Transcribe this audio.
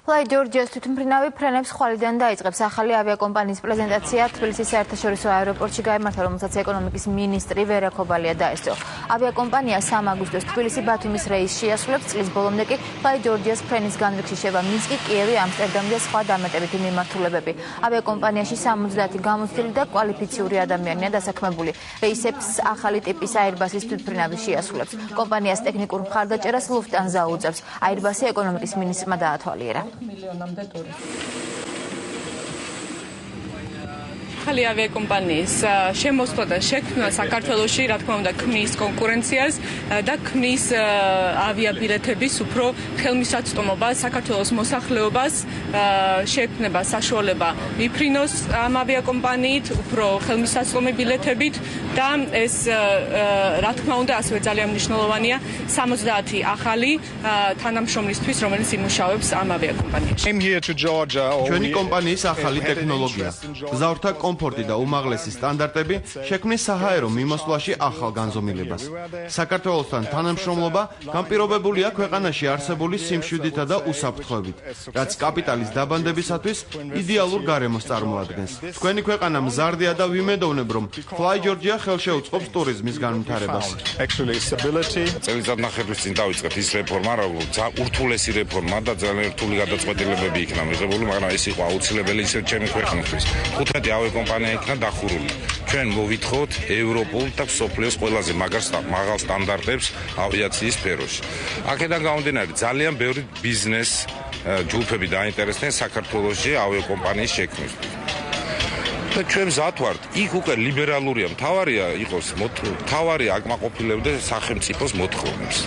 Fly Georgia's თვითმფრინავი ფრენებს ხვალიდან დაიწყებს. ახალი ავიაკომპანიის პრეზენტაცია თბილისის საერთაშორისო აეროპორტში გაიმართა, რომელსაც ეკონომიკის მინისტრი ვერა ქობალია დაესწრო. ავიაკომპანია 3 აგვისტოს თბილისი-ბათუმის რეისს შეასრულებს, წლის ბოლომდე კი Fly Georgia's ფრენის განრიგში შევა მინსკი, კიევი, ამსტერდამი და სხვა დამატებითი მიმართულებები. ავიაკომპანიაში 70 გამოცდილი და კვალიფიციური ადამიანია დასაქმებული. რეისებს ახალი ტიპის Airbus-ის თვითმფრინავი შეასრულებს. კომპანიას ტექნიკურ მხარდაჭერას Lufthansa უწევს. Airbus-ი ეკონომიკის მინისტრმა დაათვალიერა. მილიონამდე ტურისტი. ახალი ავიაკომპანიის შემოსვლა და შექმნა საქართველოში, რა თქმა უნდა, ქმნის კონკურენციას და ქმნის ავიაბილეთების უფრო ხელმისაწვდომობას, საქართველოს მოსახლეობას შექმნება საშუალება მიფრინოს ამ ავიაკომპანიით, უფრო ხელმისაწვდომი ბილეთებით და ეს რა თქმა უნდა, ასევე ძალიან მნიშვნელოვანია 70 ახალი თანამშრომლისთვის, რომელიც იმუშავებს ამ ავიაკომპანიაში. ჩვენი კომპანიის ახალი ტექნოლოგია, გზავრთა კომფორტი და უმაღლესი სტანდარტები შექმნის საჰაერო მიმოსვლაში ახალ განზომილებას. საქართველოსთან თანამშრომლობა განპირობებულია ქვეყანაში არსებული სიმშვიდითა და უსაფრთხოებით, რაც კაპიტალის დაბანდებისათვის იდეალურ გარემოს წარმოადგენს. თქვენი ქვეყანა მზარდია და ვიმედოვნებ, რომ Fly Georgia ხელშეუწყობს ტურიზმის განვითარებას. წელიწადნახევრის წინ დავიწყეთ ის რეფორმა, როგორც ურთულესი რეფორმა და ძალიან რთული გადაწყვეტილებები იქნა მიღებული, მაგრამ ეს იყო აუცილებელი ისევ ჩემი ქვეყნისთვის. 15 ავიაკომპანია იქნა დახურული. ჩვენ მოვითხოვთ ევროპულ და მსოფლიოს ყველაზე მაღალ სტანდარტებს ავიაციის სფეროში. აქედან გამომდინარე, ძალიან ბევრი ბიზნეს ჯგუფები დაინტერესდნენ საქართველოში ავიაკომპანიის შექმნისთვის. და ჩვენ მზად ვართ, იქ უკვე ლიბერალურია, მთავარია აკმაყოფილებდეს სახელმწიფოს მოთხოვნებს.